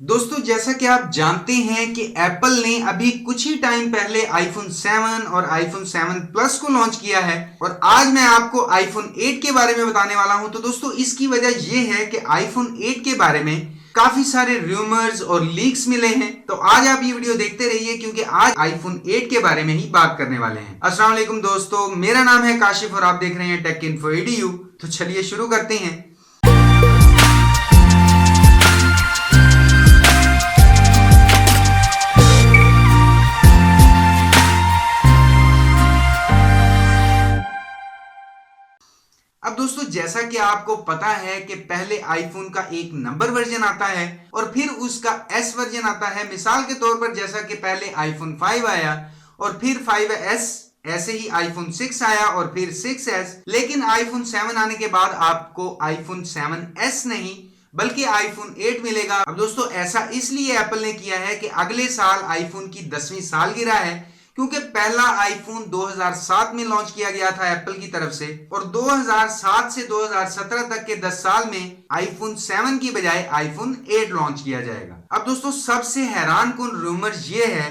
दोस्तों, जैसा कि आप जानते हैं कि एप्पल ने अभी कुछ ही टाइम पहले आईफोन 7 और आईफोन 7 प्लस को लॉन्च किया है और आज मैं आपको आईफोन 8 के बारे में बताने वाला हूं। तो दोस्तों, इसकी वजह यह है कि आईफोन 8 के बारे में काफी सारे रूमर्स और लीक्स मिले हैं। तो आज आप ये वीडियो देखते रहिए क्योंकि आज आईफोन 8 के बारे में ही बात करने वाले हैं। अस्सलाम वालेकुम दोस्तों, मेरा नाम है काशिफ और आप देख रहे हैं टेक इन्फो एडीयू। तो चलिए शुरू करते हैं। अब दोस्तों, जैसा कि आपको पता है कि पहले आईफोन का एक नंबर वर्जन आता है और फिर उसका एस वर्जन आता है। मिसाल के तौर पर जैसा कि पहले आईफोन 5 आया और फिर 5S, ऐसे ही आईफोन 6 आया और फिर 6S। लेकिन आईफोन 7 आने के बाद आपको आईफोन 7S नहीं बल्कि आईफोन 8 मिलेगा। अब दोस्तों, ऐसा इसलिए एप्पल ने किया है कि अगले साल आईफोन की 10वीं सालगिरह है, क्योंकि पहला आईफोन 2007 में लॉन्च किया गया था एप्पल की तरफ से और 2007 से 2017 तक के 10 साल में आईफोन 7 की बजाय आईफोन 8 लॉन्च किया जाएगा। अब दोस्तों, सबसे हैरान कुन रूमर यह है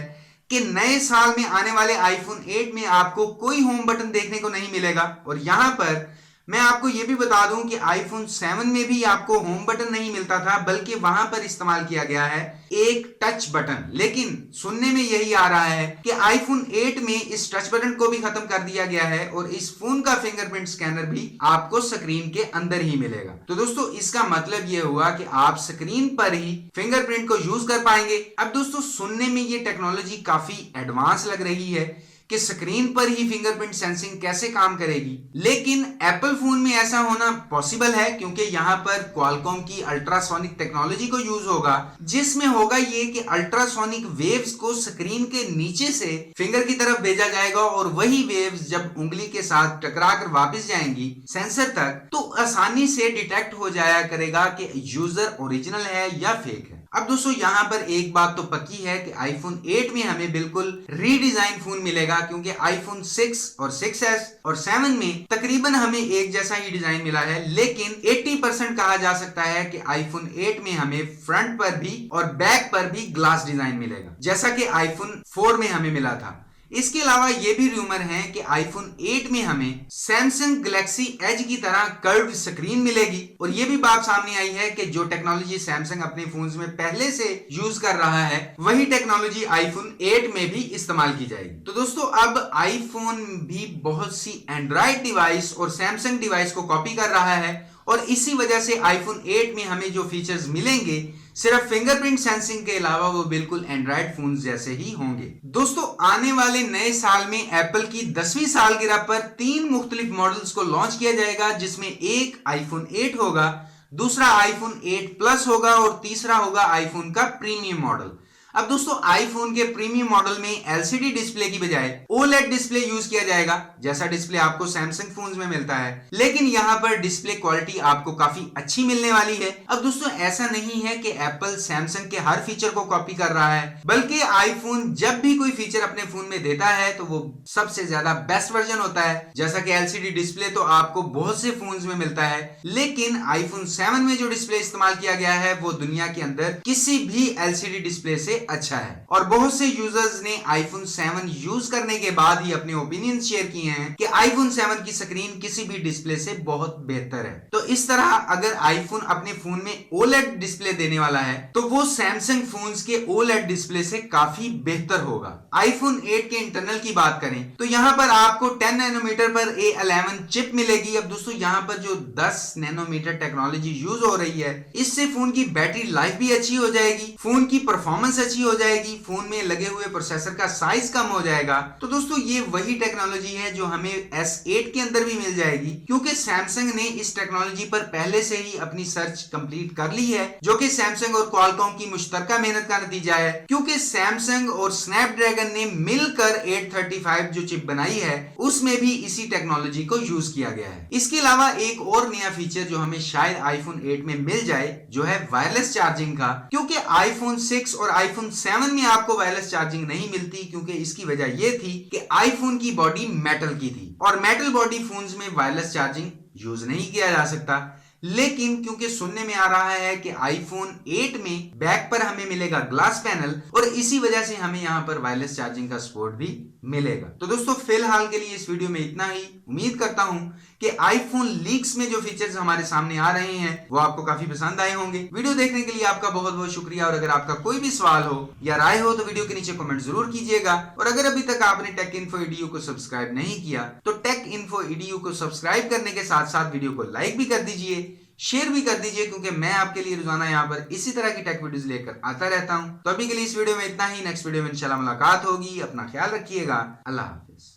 कि नए साल में आने वाले आईफोन 8 में आपको कोई होम बटन देखने को नहीं मिलेगा। और यहां पर मैं आपको यह भी बता दूं कि आईफोन 7 में भी आपको होम बटन नहीं मिलता था, बल्कि वहां पर इस्तेमाल किया गया है एक टच बटन। लेकिन सुनने में यही आ रहा है कि आईफोन 8 में इस टच बटन को भी खत्म कर दिया गया है और इस फोन का फिंगरप्रिंट स्कैनर भी आपको स्क्रीन के अंदर ही मिलेगा। तो दोस्तों, इसका मतलब यह हुआ कि आप स्क्रीन पर ही फिंगरप्रिंट को यूज कर पाएंगे। अब दोस्तों, सुनने में यह टेक्नोलॉजी काफी एडवांस लग रही है कि स्क्रीन पर ही फिंगरप्रिंट सेंसिंग कैसे काम करेगी, लेकिन एप्पल फोन में ऐसा होना पॉसिबल है क्योंकि यहां पर क्वालकॉम की अल्ट्रासोनिक टेक्नोलॉजी को यूज होगा, जिसमें होगा ये कि अल्ट्रासोनिक वेव्स को स्क्रीन के नीचे से फिंगर की तरफ भेजा जाएगा और वही वेव्स जब उंगली के साथ टकरा कर वापिस जाएंगी सेंसर तक, तो आसानी से डिटेक्ट हो जाया करेगा कि यूजर ओरिजिनल है या फेक है। अब दोस्तों, यहां पर एक बात तो पक्की है कि आईफोन 8 में हमें बिल्कुल रीडिजाइन फोन मिलेगा, क्योंकि आईफोन 6 और 6S और 7 में तकरीबन हमें एक जैसा ही डिजाइन मिला है। लेकिन 80% कहा जा सकता है कि आईफोन 8 में हमें फ्रंट पर भी और बैक पर भी ग्लास डिजाइन मिलेगा, जैसा कि आईफोन 4 में हमें मिला था। इसके अलावा यह भी रूमर है कि आईफोन 8 में हमें सैमसंग गैलेक्सी एज की तरह कर्व स्क्रीन मिलेगी और यह भी बात सामने आई है कि जो टेक्नोलॉजी सैमसंग अपने फोन्स में पहले से यूज कर रहा है वही टेक्नोलॉजी आईफोन 8 में भी इस्तेमाल की जाएगी। तो दोस्तों, अब आईफोन भी बहुत सी एंड्रॉइड डिवाइस और सैमसंग डिवाइस को कॉपी कर रहा है और इसी वजह से आईफोन 8 में हमें जो फीचर्स मिलेंगे सिर्फ फिंगरप्रिंट सेंसिंग के अलावा वो बिल्कुल एंड्रॉइड फोन जैसे ही होंगे। दोस्तों, आने वाले नए साल में एप्पल की 10वीं सालगिरह पर 3 मुख्तलिफ मॉडल्स को लॉन्च किया जाएगा, जिसमें एक आईफोन 8 होगा, दूसरा आईफोन 8 प्लस होगा और तीसरा होगा आईफोन का प्रीमियम मॉडल। अब दोस्तों, आईफोन के प्रीमियम मॉडल में एलसीडी डिस्प्ले की बजाय ओलेड डिस्प्ले यूज किया जाएगा, जैसा डिस्प्ले आपको सैमसंग फोन्स में मिलता है। लेकिन यहां पर डिस्प्ले क्वालिटी आपको काफी अच्छी मिलने वाली है। अब दोस्तों, ऐसा नहीं है कि एप्पल सैमसंग के हर फीचर को कॉपी कर रहा है, बल्कि आईफोन जब भी कोई फीचर अपने फोन में देता है तो वो सबसे ज्यादा बेस्ट वर्जन होता है। जैसा कि एलसीडी डिस्प्ले तो आपको बहुत से फोन्स में मिलता है, लेकिन आईफोन 7 में जो डिस्प्ले इस्तेमाल किया गया है वो दुनिया के अंदर किसी भी एलसीडी डिस्प्ले से अच्छा है। और बहुत से यूजर्स ने आईफोन 7 यूज करने के बाद ही अपने ओपिनियन शेयर किए हैं कि आईफोन 7 की स्क्रीन किसी भी डिस्प्ले से बहुत बेहतर है। तो इस तरह अगर आईफोन अपने फोन में ओलेड डिस्प्ले देने वाला है तो वो सैमसंग फोन्स के ओलेड डिस्प्ले से काफी बेहतर होगा। आईफोन 8 के इंटरनल की बात करें तो यहां पर आपको 10 नैनोमीटर पर A11 चिप मिलेगी। अब दोस्तों, यहां पर जो 10 नैनोमीटर टेक्नोलॉजी यूज हो रही है, इससे फोन की बैटरी लाइफ भी अच्छी हो जाएगी, फोन की परफॉर्मेंस अच्छी हो जाएगी, फोन में लगे हुए प्रोसेसर का साइज कम हो जाएगा। तो दोस्तों, ये वही टेक्नोलॉजी है जो हमें S8 के अंदर भी मिल जाएगी, क्योंकि सैमसंग ने इस टेक्नोलॉजी पर पहले से ही अपनी सर्च कंप्लीट कर ली है, जो कि सैमसंग और क्वालकॉम की मुश्तरका मेहनत का नतीजा है। क्योंकि सैमसंग और स्नैपड्रैगन ने मिलकर 835 जो चिप बनाई है उसमें भी इसी टेक्नोलॉजी को यूज किया गया है। इसके अलावा एक और नया फीचर जो हमें शायद आईफोन 8 में मिल जाए, जो है वायरलेस चार्जिंग का, क्योंकि आईफोन 6 और आईफोन 7 में आपको वायरलेस चार्जिंग नहीं मिलती, क्योंकि इसकी वजह यह थी कि आईफोन की बॉडी मेटल की थी और मेटल बॉडी फोन्स में वायरलेस चार्जिंग यूज नहीं किया जा सकता। लेकिन क्योंकि सुनने में आ रहा है कि आईफोन 8 में बैक पर हमें मिलेगा ग्लास पैनल और इसी वजह से हमें यहां पर वायरलेस चार्जिंग का सपोर्ट भी मिलेगा। तो दोस्तों फिलहाल के लिए इस वीडियो में इतना ही। उम्मीद करता हूं कि आईफोन लीक्स में जो फीचर्स हमारे सामने आ रहे हैं वो आपको काफी पसंद आए होंगे। वीडियो देखने के लिए आपका बहुत बहुत शुक्रिया और अगर आपका कोई भी सवाल हो या राय हो तो वीडियो के नीचे कमेंट जरूर कीजिएगा। और अगर अभी तक आपने टेक इन्फो ईडीयू को सब्सक्राइब नहीं किया तो टेक इन्फो ईडीयू को सब्सक्राइब करने के साथ साथ वीडियो को लाइक भी कर दीजिए, शेयर भी कर दीजिए, क्योंकि मैं आपके लिए रोजाना यहाँ पर इसी तरह की टेक वीडियोस लेकर आता रहता हूँ। तो अभी के लिए इस वीडियो में इतना ही। नेक्स्ट वीडियो में इंशाल्लाह मुलाकात होगी। अपना ख्याल रखिएगा। अल्लाह हाफिज।